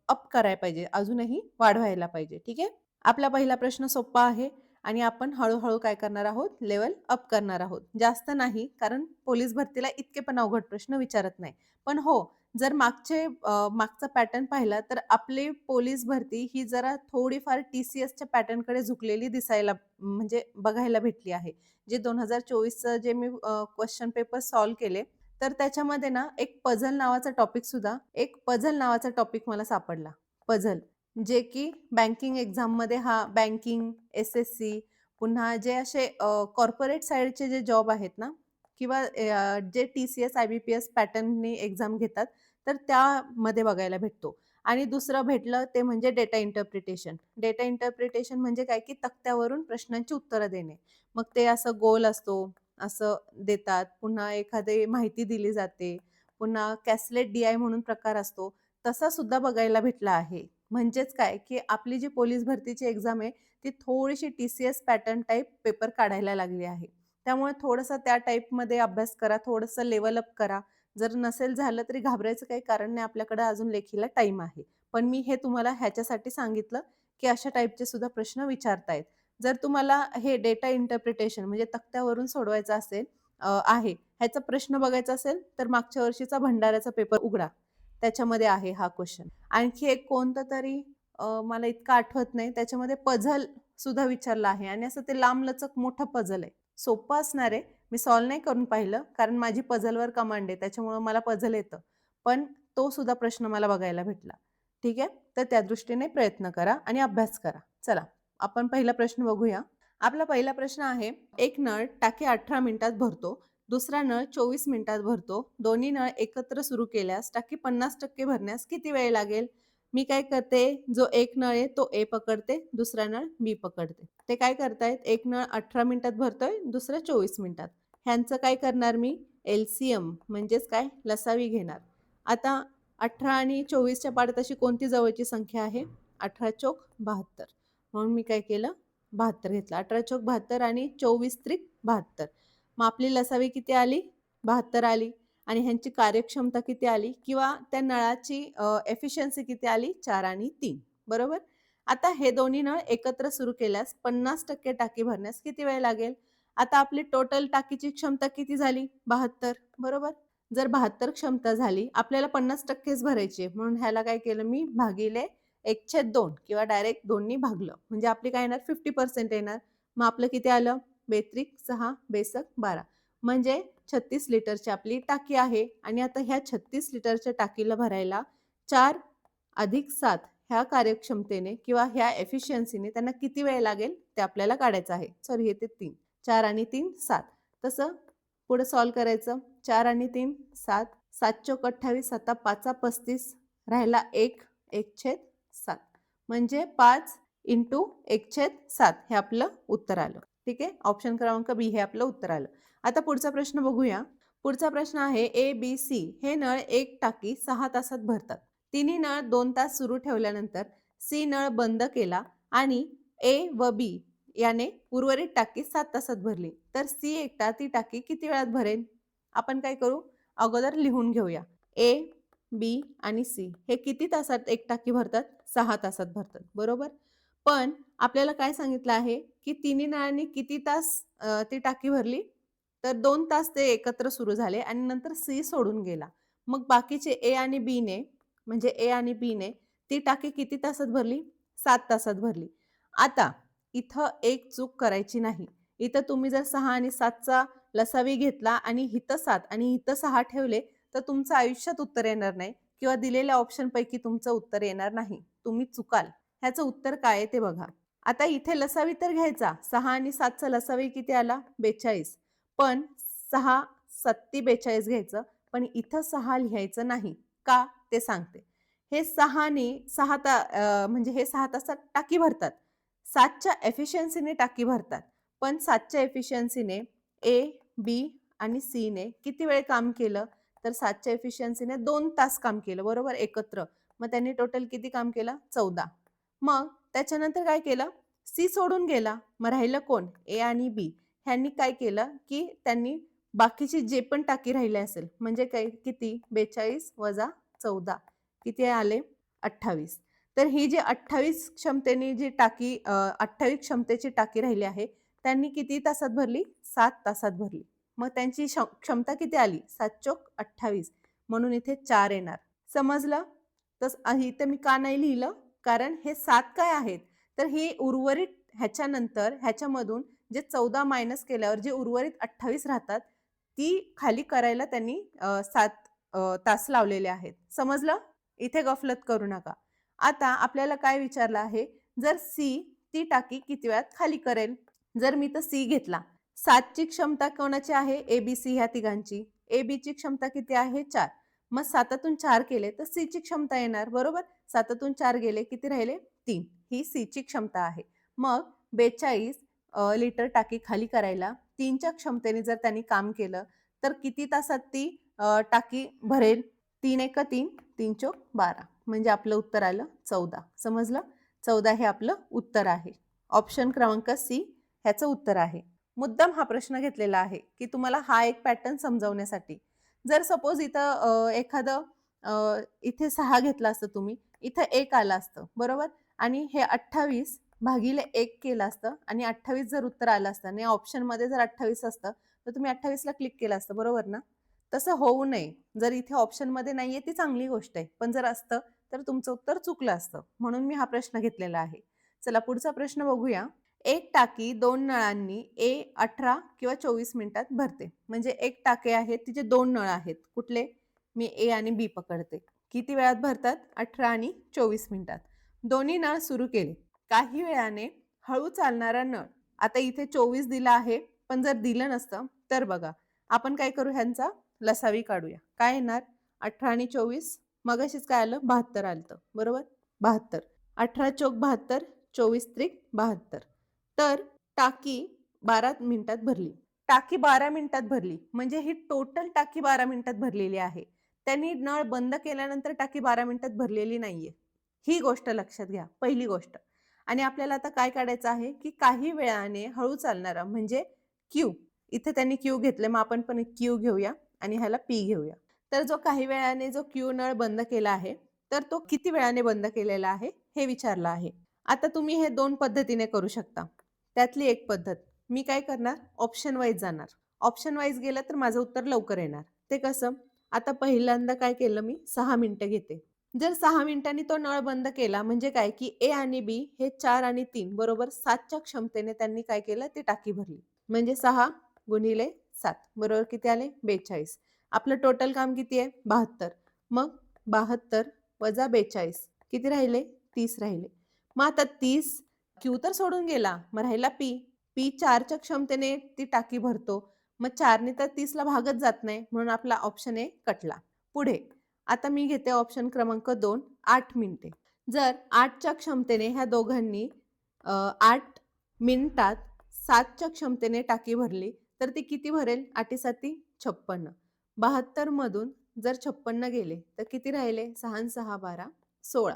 अप करायला पाहिजे. अजूनही वाढवायला पाहिजे. ठीक आहे? आपला पहिला प्रश्न सोप्पा आहे आणि आपण हळू काय करणार आहोत? लेव्हल अप करणार आहोत. जास्त नाही, कारण पोलीस भरतीला इतके पण अवघड प्रश्न विचारत नाही. पण हो, जर मागचा पॅटर्न पाहिला तर आपली पोलीस भरती ही जरा थोडीफार टी-सी-एसच्या पॅटर्नकडे झुकलेली दिसायला म्हणजे बघायला भेटली आहे. जे 2024चं जे मी क्वेश्चन पेपर सॉल्व्ह केले, तर त्याच्यामध्ये ना एक पझल नावाचा टॉपिक मला सापडला. पझल जे की बँकिंग एक्झाममध्ये बँकिंग, एस-एस-सी पुन्हा जे असे कॉर्पोरेट साइडचे जे जॉब आहेत ना किंवा जे टी-सी-एस, आय-बी-पी-एस पॅटर्ननी एक्झाम घेतात, तर त्यामध्ये बघायला भेटतो. आणि दुसरं भेटलं ते म्हणजे डेटा इंटरप्रिटेशन. डेटा इंटरप्रिटेशन म्हणजे काय, की तक्त्यावरून प्रश्नांची उत्तरं देणे. मग ते असं गोल असतो, असं देतात. पुन्हा एखादी माहिती दिली जाते. पुन्हा कॅसलेट डी-आय म्हणून प्रकार असतो. तसा सुद्धा बघायला भेटला आहे. म्हणजेच काय, की आपली जी पोलीस भरतीची एक्झाम आहे, ती थोडीशी टी-सी-एस पॅटर्न टाइप पेपर काढायला लागली आहे. त्यामुळे थोडंसं त्या टाइपमध्ये अभ्यास करा, थोडंसं लेव्हल अप करा. जर नसेल झालं तरी घाबरायचं काही कारण नाही, आपल्याकडे अजून लेखीला टाईम आहे. पण मी हे तुम्हाला ह्याच्यासाठी सांगितलं, की अशा टाइपचे सुद्धा प्रश्न विचारतायत. जर तुम्हाला हे डेटा इंटरप्रिटेशन म्हणजे तक्त्यावरून सोडवायचं आहे, ह्याचा प्रश्न बघायचा असेल, तर मागच्या वर्षीचा भंडाऱ्याचा पेपर उघडा. त्याच्यामध्ये आहे हा क्वेश्चन. आणखी एक कोणतं तरी मला इतकं आठवत नाही, त्याच्यामध्ये पझल सुद्धा विचारला आहे आणि असं ते लांबलचक मोठं पझल आहे. सोपं असणार आहे. मी सॉल्व्ह नाही करून पाहिलं, कारण माझी पझलवर कमांड आहे. त्याच्यामुळं मला पझल येतं. पण तो सुद्धा प्रश्न मला बघायला भेटला. ठीक आहे? तर त्या दृष्टीने प्रयत्न करा आणि अभ्यास करा. चला, आपण पहिला प्रश्न बघूया. आपला पहिला प्रश्न आहे, एक नळ टाकी 18 मिनिटात भरतो, दुसरा नळ 24 मिनिटात भरतो. दोन्ही नळ एकत्र सुरू केल्यास टाकी 50% भरण्यास किती वेळ लागेल? मी काय करते, जो एक नळ आहे तो ए पकडते, दुसरा नळ बी पकडते. ते काय करतायत, एक नळ 18 मिनिटात भरतोय, दुसरा 24 मिनिटात. ह्यांचं काय करणार मी? एलसीएम म्हणजेच काय, लसावी घेणार. आता 18 आणि 24च्या पाड्यात अशी कोणती जवळची संख्या आहे? 18 चोक 72. म्हणून मी काय केलं? 72 घेतला. 18 चोक 72 आणि 24 त्रिक 72. मग आपली लसावी किती आली? 72 आली. आणि ह्यांची कार्यक्षमता किती आली किंवा त्या नळाची एफिशियन्सी किती आली? 4 आणि 3. बरोबर? आता हे दोन्ही नळ एकत्र सुरू केल्यास 50% टाकी भरण्यास किती वेळ लागेल? आता आपली टोटल टाकीची क्षमता किती झाली? 72. बरोबर? जर 72 क्षमता झाली, आपल्याला 50%च भरायची आहे. म्हणून ह्याला काय केलं मी? भागिले 1/2 किंवा डायरेक्ट 2नी भागलं. म्हणजे आपली काय येणार? 50% येणार. मग आपलं किती आलं? बेत्रिक 6, बेसक 12. म्हणजे 36 लिटरची आपली टाकी आहे आणि आता ह्या 36 लिटरच्या टाकीला भरायला 4 अधिक 7 ह्या कार्यक्षमतेने किंवा ह्या एफिशियन्सीने त्यांना किती वेळ लागेल ते आपल्याला काढायचं आहे. सॉरी, हे ते 3. 4 आणि 3 7. तसं पुढे सॉल्व्ह करायचं. 4 आणि 3 7. 7 चोक 28, 7 5 35, राहिला 1, 1/7. म्हणजे 5 इंटू 1/7 हे आपलं उत्तर आलं. ठीक आहे? ऑप्शन क्रमांक बी हे आपलं उत्तर आलं. आता पुढचा प्रश्न बघूया. पुढचा प्रश्न आहे, ए, बी, सी हे नळ एक टाकी 6 तासात भरतात. तिन्ही नळ 2 तास सुरू ठेवल्यानंतर सी नळ बंद केला आणि ए व बी याने उर्वरित टाकी 7 तासात भरली. तर सी एकटा ती टाकी किती वेळात भरेल? आपण काय करू? अगोदर लिहून घेऊया. ए, बी आणि सी हे किती तासात एक टाकी भरतात? 6 तासात भरतात. बरोबर? पण आपल्याला काय सांगितलं आहे, की तिन्ही नळांनी किती तास ती टाकी भरली? तर 2 तास ते एकत्र सुरू झाले आणि नंतर सी सोडून गेला. मग बाकीचे ए आणि बीने म्हणजे ए आणि बीने ती टाकी किती तासात भरली? 7 तासात भरली. आता इथं एक चूक करायची नाही. इथं तुम्ही जर 6 आणि 7चा लसावी घेतला आणि इथं 7 आणि इथं 6 ठेवले, तर तुमचं आयुष्यात उत्तर येणार नाही किंवा दिलेल्या ऑप्शनपैकी तुमचं उत्तर येणार नाही. तुम्ही चुकाल. ह्याचं उत्तर काय आहे ते बघा. आता इथे लसावी तर घ्यायचा. 6 आणि 7चा लसावी किती आला? 42. पण 6 सत्ती 42 घ्यायचं. पण इथं 6 लिहायचं नाही. का? ते सांगते. हे 6 तासात टाकी भरतात. 7च्या एफिशियन्सीने टाकी भरतात. पण 7च्या एफिशियन्सीने ए, बी आणि सीने किती वेळ काम केलं? तर 7च्या एफिशियन्सीने 2 तास काम केलं. बरोबर? एकत्र. मग त्यांनी टोटल किती काम केलं? 14. मग त्याच्यानंतर काय केलं? सी सोडून गेला. मग राहिलं कोण? ए आणि बी. ह्यांनी काय केलं, की त्यांनी बाकीची जे पण टाकी राहिली असेल म्हणजे काय किती? 42 वजा 14 किती आले? 28. तर ही जी 28 क्षमतेने जी टाकी 28 क्षमतेची टाकी राहिली आहे, त्यांनी किती तासात भरली? 7 तासात भरली. मग त्यांची क्षमता किती आली? 7 चोक 28. म्हणून इथे 4 येणार. समजलं? तर इथे मी का नाही लिहिलं? कारण हे 7 काय आहेत? तर ही उर्वरित ह्याच्यानंतर ह्याच्यामधून जे 14 मायनस केल्यावर जे उर्वरित 28 राहतात, ती खाली करायला त्यांनी 7 तास लावलेले आहेत. समजलं? इथे गफलत करू नका. आता आपल्याला काय विचारलं आहे, जर सी ती टाकी किती वेळात खाली करेल? जर मी तर सी घेतला, 7 ची क्षमता कोणाची आहे? ए-बी-सी ह्या तिघांची. ए-बी ची क्षमता किती आहे? 4. मग 7तून 4 केले तर सी ची क्षमता येणार, बरोबर? 7तून 4 गेले, किती राहिले? 3. ही सी ची क्षमता आहे. मग 42 लिटर टाकी खाली करायला 3च्या क्षमतेने जर त्यांनी काम केलं, तर किती तासात ती टाकी भरेल? 3 एका 3, 3 चोक 12. म्हणजे आपलं उत्तर आलं 14. समजलं? 14 हे आपलं उत्तर आहे. ऑप्शन क्रमांक सी ह्याचं उत्तर आहे. मुद्दाम हा प्रश्न घेतलेला आहे, की तुम्हाला हा एक पॅटर्न समजावण्यासाठी. जर सपोज इथं एखादं इथे 6 घेतलं असतं तुम्ही, इथं 1 आलं असतं, बरोबर? आणि हे 28 भागिले 1 केलं असतं आणि 28 जर उत्तर आलं असतं आणि ऑप्शनमध्ये जर 28 असतं, तर तुम्ही 28ला क्लिक केलं असतं, बरोबर ना? तसं होऊ नये. जर इथे ऑप्शनमध्ये नाहीये ती चांगली गोष्ट आहे. पण जर असतं, तर तुमचं उत्तर चुकलं असतं. म्हणून मी हा प्रश्न घेतलेला आहे. चला पुढचा प्रश्न बघूया. एक टाकी 2 नळांनी 18 किंवा 24 मिनिटात भरते. म्हणजे एक टाकी आहे तिचे 2 नळ आहेत. कुठले? मी ए आणि बी पकडते. किती वेळात भरतात? 18 आणि 24 मिनिटात. दोन्ही नळ सुरू केले. काही वेळाने हळू चालणारा नळ. आता इथे 24 दिला आहे, पण जर दिलं नसतं तर बघा. आपण काय करू ह्यांचा लसावी काढूया. काय येणार? 18 आणि 24 मगाशीच काय आलं? 72 आलतं. बरोबर? 72. 18 चोक 72, 24 त्रिक 72. तर टाकी 12 मिनिटात भरली. टाकी 12 मिनिटात भरली. म्हणजे ही टोटल टाकी 12 मिनिटात भरलेली आहे. त्यांनी नळ बंद केल्यानंतर टाकी 12 मिनिटात भरलेली नाहीये. ही गोष्ट लक्षात घ्या, पहिली गोष्ट. आणि आपल्याला आता काय काढायचं आहे, की काही वेळाने हळू चालणारा म्हणजे क्यू. इथे त्यांनी क्यू घेतले, मग आपण पण क्यू घेऊया आणि ह्याला पी घेऊया. तर जो काही वेळाने जो क्यू नळ बंद केला आहे, तर तो किती वेळाने बंद केलेला आहे, हे विचारलं आहे. आता तुम्ही हे 2 पद्धतीने करू शकता. त्यातली एक पद्धत, मी काय करणार? ऑप्शन वाईज जाणार. ऑप्शन वाईज गेलं तर माझं उत्तर लवकर येणार. ते कसं? आता पहिल्यांदा काय केलं मी? 6 मिनिटं घेते. जर 6 मिनिटांनी तो नळ बंद केला म्हणजे काय, की ए आणि बी हे 4 आणि 3 बरोबर 7च्या क्षमतेने त्यांनी काय केलं? ती टाकी भरली. म्हणजे 6 गुणिले 7 बरोबर किती आले? 42. आपलं टोटल काम किती आहे? 72. मग 72 वजा 42 किती राहिले? 30 राहिले. मग आता 30 क्यू तर सोडून गेला, मग राहिला पी. पी 4च्या क्षमतेने ती टाकी भरतो. मग 4ने तर 30ला भागत जात नाही, म्हणून आपला ऑप्शन ए कटला. पुढे आता मी घेते ऑप्शन क्रमांक 2, 8 मिनिटे. जर 8च्या क्षमतेने ह्या दोघांनी 8 मिनिटात 7च्या क्षमतेने टाकी भरली, तर ती किती भरेल? 8 7 56. 72 मधून जर 56 गेले, तर किती राहिले? 6 आणि 6 12, 16.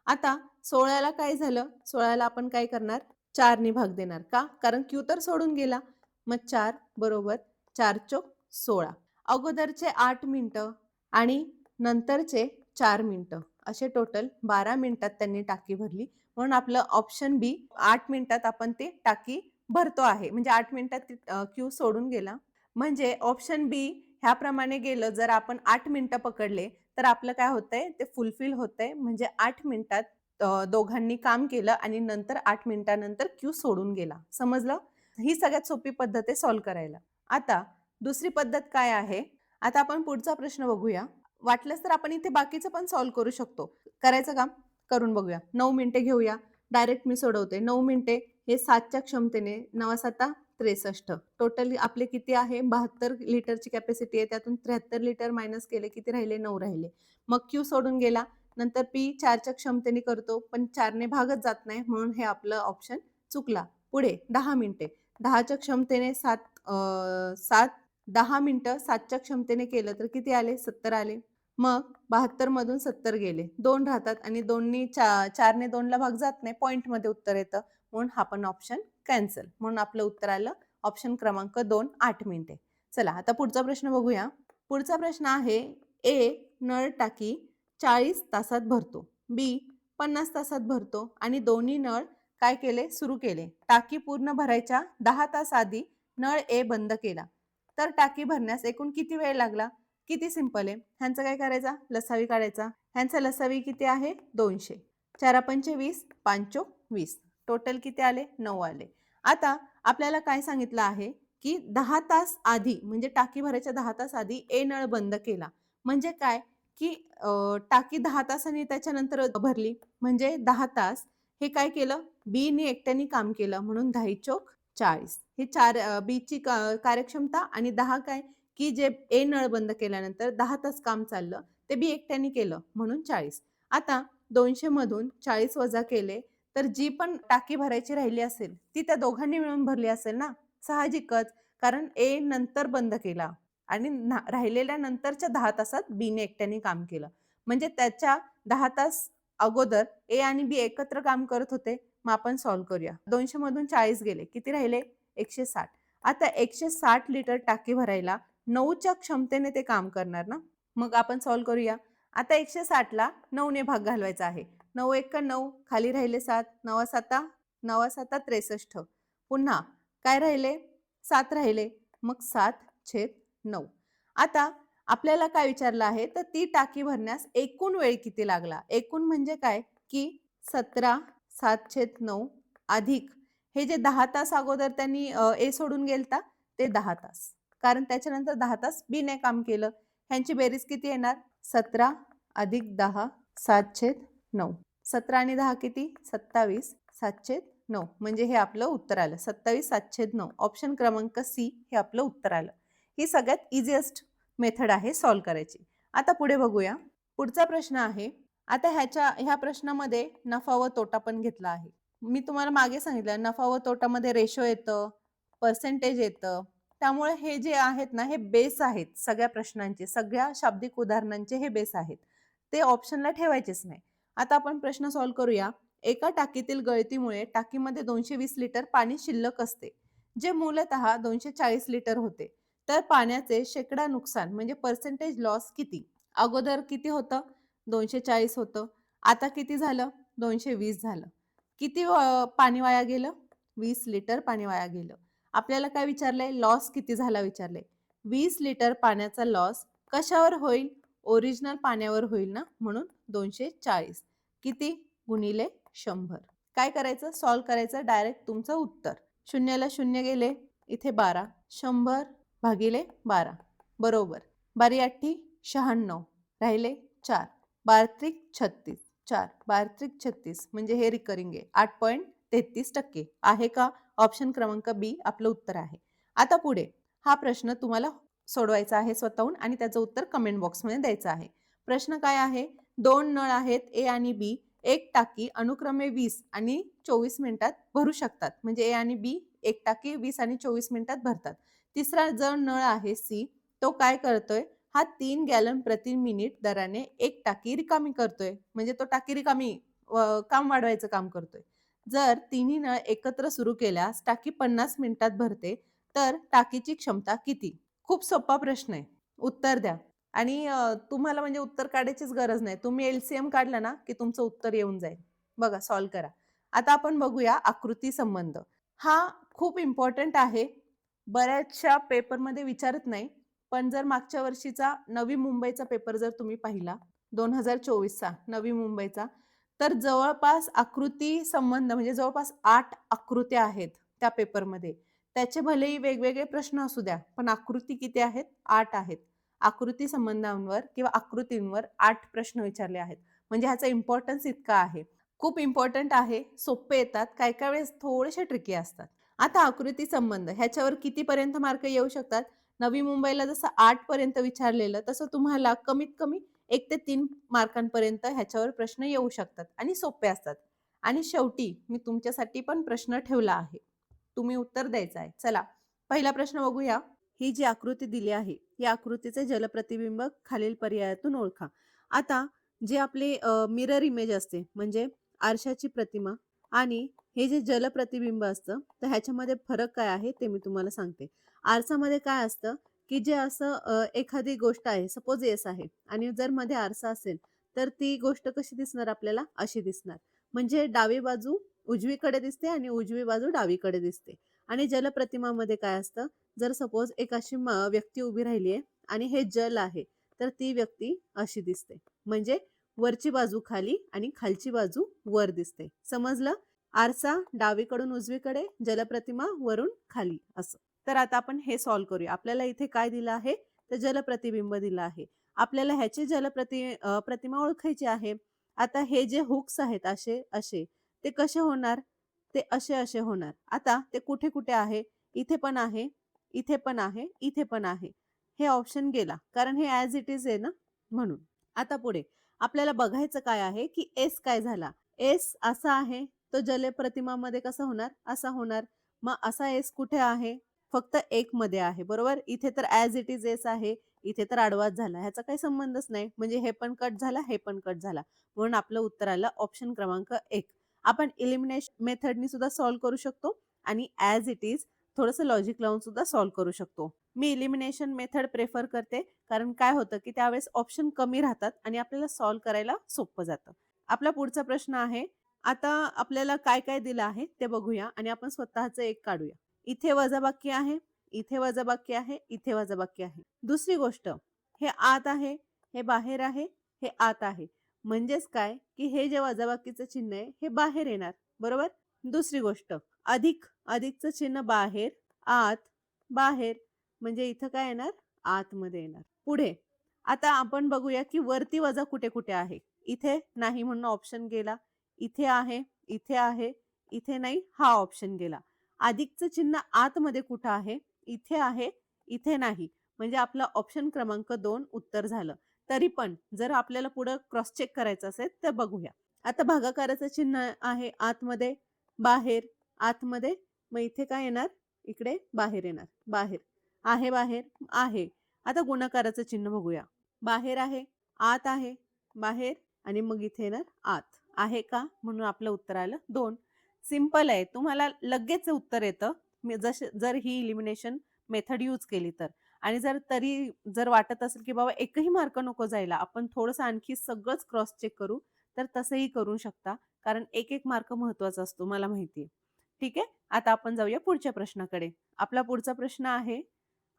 आता 16ला काय झालं? 16ला आपण काय करणार? 4ने भाग देणार. का? कारण क्यू तर सोडून गेला. मग 4 बरोबर 4 चोक 16. अगोदरचे 8 मिनिटं आणि नंतरचे 4 मिनिटं असे टोटल 12 मिनिटात त्यांनी टाकी भरली. म्हणून आपलं ऑप्शन बी 8 मिनिटात आपण ती टाकी भरतो आहे. म्हणजे 8 मिनिटात क्यू सोडून गेला. म्हणजे ऑप्शन बी ह्याप्रमाणे गेलं, जर आपण 8 मिनिटं पकडले, तर आपलं काय होतंय? ते फुलफिल होतंय. म्हणजे 8 मिनिटात दोघांनी काम केलं आणि नंतर 8 मिनिटानंतर क्यू सोडून गेला. समजलं? ही सगळ्यात सोपी पद्धत आहे सॉल्व्ह करायला. आता दुसरी पद्धत काय आहे? आता आपण पुढचा प्रश्न बघूया. वाटलंच तर आपण इथे बाकीचं पण सॉल्व्ह करू शकतो. करायचं काम? करून बघूया. 9 मिनिटे घेऊया. डायरेक्ट मी सोडवते. 9 मिनिटे हे 7च्या क्षमतेने 9 7 63. टोटल आपले किती आहे? 72 लिटरची कॅपॅसिटी आहे. त्यातून 73 लिटर मायनस केले, किती राहिले? 9 राहिले. मग क्यू सोडून गेला. नंतर पी 4च्या क्षमतेने करतो, पण 4ने भागत जात नाही, म्हणून हे आपलं ऑप्शन चुकला. पुढे 10 मिनिटे. 10च्या क्षमतेने 10 मिनिटं 7च्या क्षमतेने केलं तर किती आले? 70 आले. मग 72 मधून 70 गेले. 2 राहतात आणि 2नी 4ने 2ला भाग जात नाही. पॉइंटमध्ये उत्तर येतं. म्हणून हा पण ऑप्शन कॅन्सल. म्हणून आपलं उत्तर आलं ऑप्शन क्रमांक 2, 8 मिनिटे. चला आता पुढचा प्रश्न बघूया. पुढचा प्रश्न आहे, ए नळ टाकी 40 तासात भरतो. बी 50 तासात भरतो आणि दोन्ही नळ काय केले? सुरू केले. टाकी पूर्ण भरायच्या 10 तास आधी नळ ए बंद केला. तर टाकी भरण्यास एकूण किती वेळ लागला? किती सिंपल आहे. ह्यांचं काय करायचा? लसावी काढायचा. ह्यांचा लसावी किती आहे? 200. 4 पंचे 20, 5 चोक 20. टोटल किती आले? 9 आले. आता आपल्याला काय सांगितलं आहे, की 10 तास आधी म्हणजे टाकी भरायच्या 10 तास आधी ए नळ बंद केला. म्हणजे काय, की टाकी 10 तासांनी त्याच्यानंतर भरली. म्हणजे 10 तास हे काय केलं, बीने एकट्याने काम केलं म्हणून 10 चोक 40. हे 4 बीची कार्यक्षमता आणि 10 काय, की जे ए नळ बंद केल्यानंतर 10 तास काम चाललं, ते बी एकट्याने केलं म्हणून 40. आता 200 मधून 40 वजा केले, तर जी पण टाकी भरायची राहिली असेल, ती त्या दोघांनी मिळून भरली असेल ना? साहजिकच. कारण ए नंतर बंद केला आणि राहिलेल्या नंतरच्या 10 तासात बीने एकट्याने काम केलं. म्हणजे त्याच्या 10 तास अगोदर ए आणि बी एकत्र काम करत होते. मग आपण सॉल्व्ह करूया. 200 मधून 40 गेले. किती राहिले? 160. आता 160 लिटर टाकी भरायला 9च्या क्षमतेने ते काम करणार ना? मग आपण सॉल्व्ह करूया. आता 160ला 9ने भाग घालवायचा आहे. 9 एक्का 9, खाली राहिले 7, 9 साता 9 साता 63. पुन्हा काय राहिले? 7 राहिले. मग 7/9. आता आपल्याला काय विचारलं आहे, तर ती टाकी भरण्यास एकूण वेळ किती लागला? एकूण म्हणजे काय, की 17/7/9 अधिक हे जे 10 तास अगोदर त्यांनी ए सोडून गेलता ते 10 तास. कारण त्याच्यानंतर 10 तास बीने काम केलं. ह्यांची बेरीज किती येणार? 17 अधिक 10 7/9. 17 आणि 10 किती? 27 7/9. म्हणजे हे आपलं उत्तर आलं. 27 7/9. ऑप्शन क्रमांक सी हे आपलं उत्तर आलं. ही सगळ्यात इझिएस्ट मेथड आहे सॉल्व्ह करायची. आता पुढे बघूया. पुढचा प्रश्न आहे. आता ह्या प्रश्नामध्ये नफा व तोटा पण घेतला आहे. मी तुम्हाला मागे सांगितलं नफा व तोटामध्ये रेशो येतं, पर्सेंटेज येतं. त्यामुळे हे जे आहेत ना, हे बेस आहेत सगळ्या प्रश्नांचे, सगळ्या शाब्दिक उदाहरणांचे हे बेस आहेत. ते ऑप्शनला ठेवायचेच नाही. आता आपण प्रश्न सॉल्व्ह करूया. एका टाकीतील गळतीमुळे टाकीमध्ये 220 लिटर पाणी शिल्लक असते, जे मूलतः 240 लिटर होते. तर पाण्याचे शेकडा नुकसान म्हणजे पर्सेंटेज लॉस किती? अगोदर किती होतं? 240 होतं. आता किती झालं? 220 झालं. किती पाणी वाया गेलं? 20 लिटर पाणी वाया गेलं. आपल्याला काय विचारलंय? लॉस किती झाला विचारलंय. 20 लिटर पाण्याचा लॉस कशावर होईल? ओरिजिनल पाण्यावर होईल ना, म्हणून 240. किती? गुणिले 100. काय करायचं? सॉल्व्ह करायचं डायरेक्ट तुमचं उत्तर. शून्याला शून्य गेले, इथे 12. 100 भागिले 12 बरोबर. 12 96 राहिले 4. 12 36. 4 12 36 म्हणजे हे रिकरिंग आहे. 8.33% आहे का? ऑप्शन क्रमांक बी आपलं उत्तर आहे. आता पुढे हा प्रश्न तुम्हाला सोडवायचा आहे स्वतःहून आणि त्याचं उत्तर कमेंट बॉक्समध्ये द्यायचं आहे. प्रश्न काय आहे? 2 नळ आहेत ए आणि बी. एक टाकी अनुक्रमे 20 आणि 24 मिनिटात भरू शकतात. म्हणजे ए आणि बी एक टाकी 20 आणि 24 मिनिटात भरतात. तिसरा जो नळ आहे सी, तो काय करतोय? हा 3 गॅलन प्रति मिनिट दराने एक टाकी रिकामी करतोय. म्हणजे तो टाकी रिकामी काम वाढवायचं काम करतोय. जर तिन्ही नळ एकत्र सुरू केल्यास टाकी 50 मिनिटात भरते, तर टाकीची क्षमता किती? खूप सोपा प्रश्न आहे. उत्तर द्या. आणि तुम्हाला म्हणजे उत्तर काढायचीच गरज नाही. तुम्ही एलसीएम काढला ना, की तुमचं उत्तर येऊन जाईल. बघा सॉल्व्ह करा. आता आपण बघूया आकृती संबंध. हा खूप इम्पॉर्टंट आहे. बऱ्याचशा पेपरमध्ये विचारत नाही. पण जर मागच्या वर्षीचा नवी मुंबईचा पेपर जर तुम्ही पाहिला 2024चा नवी मुंबईचा, तर जवळपास आकृती संबंध म्हणजे जवळपास 8 आकृत्या आहेत त्या पेपरमध्ये. त्याचे भलेही वेगवेगळे प्रश्न असू द्या, पण आकृती किती आहेत? 8 आहेत. आकृती संबंधांवर किंवा आकृतींवर 8 प्रश्न विचारले आहेत. म्हणजे ह्याचा इम्पॉर्टन्स इतका आहे. खूप इम्पॉर्टंट आहे. सोपे येतात. काही वेळेस थोडेसे ट्रिकी असतात. आता आकृती संबंध ह्याच्यावर कितीपर्यंत मार्क येऊ शकतात? नवी मुंबईला जसं 8 पर्यंत विचारलेलं, तसं तुम्हाला कमीत कमी 1 ते 3 मार्कांपर्यंत ह्याच्यावर प्रश्न येऊ शकतात आणि सोपे असतात. आणि शेवटी मी तुमच्यासाठी पण प्रश्न ठेवला आहे. तुम्ही उत्तर द्यायचं आहे. चला, पहिला प्रश्न बघूया. ही जी आकृती दिली आहे, या आकृतीचे जलप्रतिबिंब खालील पर्यायातून ओळखा. आता जे आपले मिरर इमेज असते म्हणजे आरशाची प्रतिमा आणि हे जे जलप्रतिबिंब असतं, तर ह्याच्यामध्ये फरक काय आहे ते मी तुम्हाला सांगते. आरसामध्ये काय असतं, की जे असं एखादी गोष्ट आहे, सपोज येस आहे आणि जर मध्ये आरसा असेल, तर ती गोष्ट कशी दिसणार आपल्याला? अशी दिसणार. म्हणजे डावी बाजू उजवीकडे दिसते आणि उजवी बाजू डावीकडे दिसते. आणि जलप्रतिमामध्ये काय असतं? जर सपोज एक अशी व्यक्ती उभी राहिली आहे आणि हे जल आहे, तर ती व्यक्ती अशी दिसते. म्हणजे वरची बाजू खाली आणि खालची बाजू वर दिसते. समजलं? आरसा डावीकडून उजवीकडे, जलप्रतिमा वरून खाली असं. तर आता आपण हे सॉल्व्ह करूया. आपल्याला इथे काय दिलं आहे? तर जलप्रतिबिंब दिलं आहे. आपल्याला ह्याची प्रतिमा ओळखायची आहे. आता हे जे हुक्स आहेत असे, असे ते कसे होणार? ते असे होणार. आता ते कुठे-कुठे आहे? इथे पण आहे, इथे पण आहे, इथे पण आहे. हे ऑप्शन गेला. कारण हे ॲज इट इज आहे ना म्हणून. आता पुढे आपल्याला बघायचं काय आहे, की एस काय झाला? एस असा आहे, तो जलप्रतिमामध्ये कसा होणार? असा होणार. मग असा एस कुठे आहे? फक्त 1 मध्ये आहे, बरोबर? इथे तर ॲज इट इज एस आहे, इथे तर आडवाच झाला. ह्याचा काही संबंधच नाही. म्हणजे हे पण कट झाला, हे पण कट झाला. म्हणून आपलं उत्तर आलं ऑप्शन क्रमांक 1. आपण एलिमिनेशन मेथडनी सुद्धा सॉल्व्ह करू शकतो आणि ॲज इट इज थोडंसं लॉजिक लावून सुद्धा सॉल्व्ह करू शकतो. मी एलिमिनेशन मेथड प्रेफर करते, कारण काय होतं, की त्यावेळेस ऑप्शन कमी राहतात आणि आपल्याला सॉल्व्ह करायला सोपं जातं. आपला पुढचा प्रश्न आहे, आता आपल्याला काय-काय दिलं आहे ते बघूया आणि आपण स्वतःचं एक काढूया. इथे वजाबाकी आहे, इथे वजाबाकी आहे, इथे वजाबाकी आहे. दुसरी गोष्ट, हे आत आहे, हे बाहेर आहे, हे आत आहे. म्हणजेच काय, की हे जे वजाबाकीचं चिन्ह आहे, हे बाहेर येणार, बरोबर? दुसरी गोष्ट, अधिकचं चिन्ह बाहेर, आत, बाहेर. म्हणजे इथं काय येणार? आतमध्ये येणार. पुढे आता आपण बघूया, की वरती वजा कुठे-कुठे आहे. इथे नाही म्हणून ऑप्शन गेला. इथे आहे, इथे आहे, इथे नाही, हा ऑप्शन गेला. अधिकचं चिन्ह आतमध्ये कुठं आहे? इथे आहे, इथे नाही. म्हणजे आपलं ऑप्शन क्रमांक 2 उत्तर झालं. तरी पण जर आपल्याला पुढं क्रॉस चेक करायचं असेल तर बघूया. आता भागाकाराचं चिन्ह आहे आतमध्ये, बाहेर, आतमध्ये. मग इथे काय येणार? इकडे बाहेर येणार. बाहेर. आहे बाहेर, आहे. आता गुणाकाराचं चिन्ह बघूया. बाहेर आहे, आत आहे, बाहेर आणि मग इथे येणार आत. आहे का? म्हणून आपलं उत्तर आलं 2. सिंपल आहे. तुम्हाला लगेच उत्तर येतं. जर ही एलिमिनेशन मेथड यूज केली तर. आणि जर वाटत असेल, की बाबा एकही मार्क नको जायला, आपण थोडंसं आणखी सगळंच क्रॉस चेक करू, तर तसंही करू शकता. कारण एक मार्क महत्त्वाचा असतो, मला माहिती आहे. ठीक आहे? आता आपण जाऊया पुढच्या प्रश्नाकडे. आपला पुढचा प्रश्न आहे,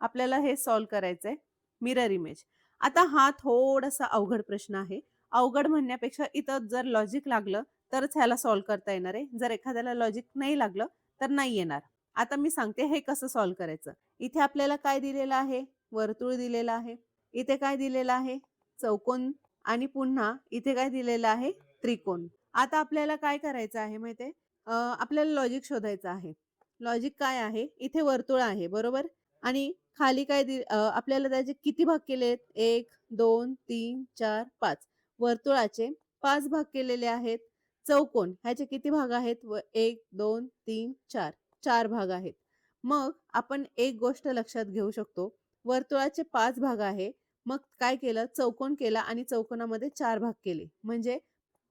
आपल्याला हे सॉल्व्ह करायचंय, मिरर इमेज. आता हा थोडासा अवघड प्रश्न आहे. अवघड म्हणण्यापेक्षा इथं जर लॉजिक लागलं, तरच ह्याला सॉल्व्ह करता येणार आहे. जर एखाद्याला लॉजिक नाही लागलं, तर नाही येणार. आता मी सांगते हे कसं सॉल्व्ह करायचं. इथे आपल्याला काय दिलेलं आहे? वर्तुळ दिलेलं आहे. इथे काय दिलेलं आहे? चौकोन आणि पुन्हा इथे काय दिलेलं आहे? त्रिकोण. आता आपल्याला काय करायचं आहे माहिती आहे? आपल्याला लॉजिक शोधायचं आहे. लॉजिक काय आहे? इथे वर्तुळ आहे, बरोबर? आणि खाली आपल्याला त्याचे किती भाग केलेत? 1, 2, 3, 4, 5. वर्तुळाचे 5 भाग केलेले आहेत. चौकोन ह्याचे किती भाग आहेत? 1, 2, 3, 4. 4 भाग आहेत. मग आपण एक गोष्ट लक्षात घेऊ शकतो. वर्तुळाचे 5 भाग आहे. मग काय केलं? चौकोन केला आणि चौकोनामध्ये 4 भाग केले. म्हणजे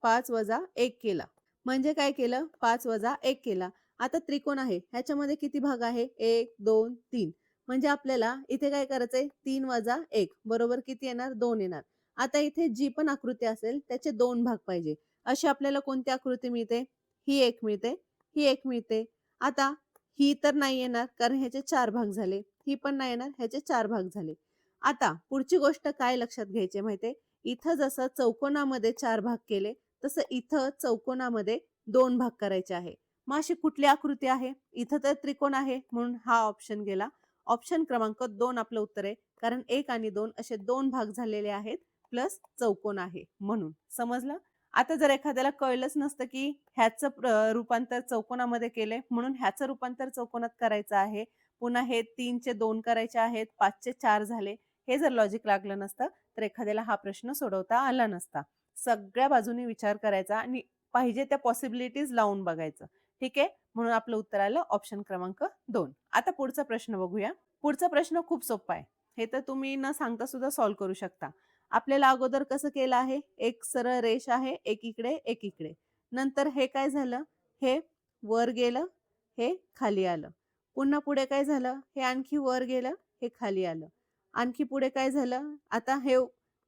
5 वजा 1 केला. म्हणजे काय केलं? 5 वजा 1 केला. आता त्रिकोण आहे. ह्याच्यामध्ये किती भाग आहे? 1, 2, 3. म्हणजे आपल्याला इथे काय करायचंय? 3 वजा 1 बरोबर किती येणार? 2 येणार. आता इथे जी पण आकृती असेल त्याचे 2 भाग पाहिजे. अशी आपल्याला कोणती आकृती मिळते? ही एक मिळते, ही एक मिळते. आता ही तर नाही येणार कारण ह्याचे 4 भाग झाले. ही पण नाही येणार, ह्याचे 4 भाग झाले. आता पुढची गोष्ट काय लक्षात घ्यायची माहितीये? इथं जसं चौकोनामध्ये 4 भाग केले, तसं इथं चौकोनामध्ये 2 भाग करायचे आहे. मग अशी कुठली आकृती आहे? इथं तर त्रिकोण आहे म्हणून हा ऑप्शन गेला. ऑप्शन क्रमांक 2 आपलं उत्तर आहे. कारण 1 आणि 2 असे 2 भाग झालेले आहेत प्लस चौकोन आहे म्हणून. समजलं? आता जर एखाद्याला कळलंच नसतं, की ह्याचं रूपांतर चौकोनामध्ये केलंय म्हणून ह्याचं रूपांतर चौकोनात करायचं आहे. पुन्हा हे 3 चे 2 करायचे आहेत, 5 चे 4 झाले. हे जर लॉजिक लागलं नसतं, तर एखाद्याला हा प्रश्न सोडवता आला नसता. सगळ्या बाजूनी विचार करायचा आणि पाहिजे त्या पॉसिबिलिटीज लावून बघायचं. ठीक आहे? म्हणून आपलं उत्तर आलं ऑप्शन क्रमांक 2. आता पुढचा प्रश्न बघूया. पुढचा प्रश्न खूप सोपा आहे. हे तर तुम्ही न सांगता सुद्धा सॉल्व्ह करू शकता. आपल्याला अगोदर कसं केलं आहे? एक सरळ रेष आहे, एक इकडे, एक इकडे. नंतर हे काय झालं? हे वर गेलं, हे खाली आलं. पुन्हा पुढे काय झालं? हे आणखी वर गेलं, हे खाली आलं. आणखी पुढे काय झालं? आता हे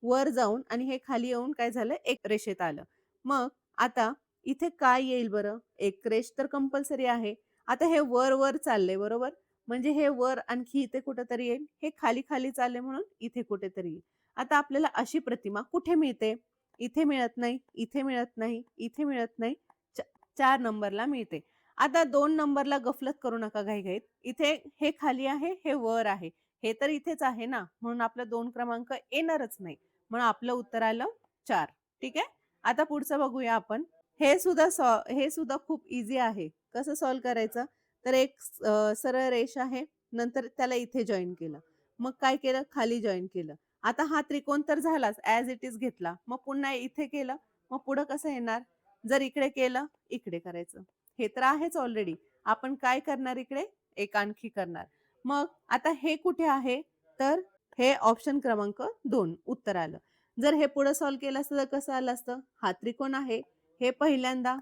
वर जाऊन आणि हे खाली येऊन काय झालं? एक रेषेत आलं. मग आता इथे काय येईल बरं? एक रेष तर कंपल्सरी आहे. आता हे वर-वर चाललंय बरोबर? म्हणजे हे वर आणखी इथे कुठेतरी येईल. हे खाली-खाली चालले म्हणून इथे कुठेतरी येईल. आता आपल्याला अशी प्रतिमा कुठे मिळते? इथे मिळत नाही, इथे मिळत नाही, इथे मिळत नाही. 4 नंबरला मिळते. आता 2 नंबरला गफलत करू नका घाईघाईत. इथे हे खाली आहे, हे वर आहे. हे तर इथेच आहे ना, म्हणून आपलं 2 क्रमांक येणारच नाही. म्हणून आपलं उत्तर आलं 4. ठीक आहे. आता पुढचं बघूया आपण. हे सुद्धा खूप ईझी आहे. कसं सॉल्व्ह करायचं? तर एक सरळ रेष आहे. नंतर त्याला इथे जॉइन केलं. मग काय केलं? खाली जॉइन केलं. आता हा त्रिकोण तर झालाच, ॲज इट इज घेतला. मग पुन्हा इथे केलं. मग पुढं कसं येणार? जर इकडे केलं, इकडे करायचं. हे तर आहेच ऑलरेडी. आपण काय करणार इकडे? एक आणखी करणार. मग आता हे कुठे आहे? तर हे ऑप्शन क्रमांक 2 उत्तर आलं. जर हे पुढे सॉल्व्ह केलं असतं तर कसं आलं असतं? हा त्रिकोण आहे. हे पहिल्यांदा,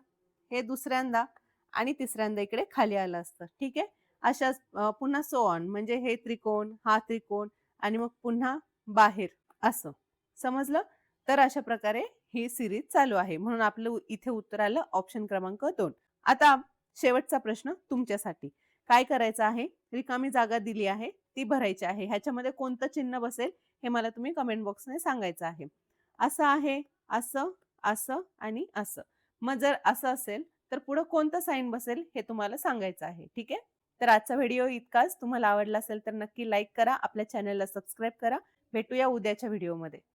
हे दुसऱ्यांदा आणि तिसऱ्यांदा इकडे खाली आलं असतं. ठीक आहे. अशाच पुन्हा सो ऑन म्हणजे हे त्रिकोण, हा त्रिकोण आणि मग पुन्हा बाहेर असं. समजलं? तर अशा प्रकारे ही सीरीज चालू आहे. म्हणून आपलं इथे उत्तर आलं ऑप्शन क्रमांक 2. आता शेवटचा प्रश्न तुमच्यासाठी. काय करायचं आहे? रिकामी जागा दिली आहे, ती भरायची आहे. ह्याच्यामध्ये कोणतं चिन्ह बसेल हे मला तुम्ही कमेंट बॉक्सने सांगायचं आहे. असं आहे, असं, असं आणि असं. मग जर असं असेल, तर पुढं कोणतं साइन बसेल हे तुम्हाला सांगायचं आहे. ठीक आहे? तर आजचा व्हिडिओ इतकाच. तुम्हाला आवडला असेल तर नक्की लाईक करा. आपल्या चॅनलला सबस्क्राईब करा. भेटूया उद्याच्या व्हिडिओमध्ये.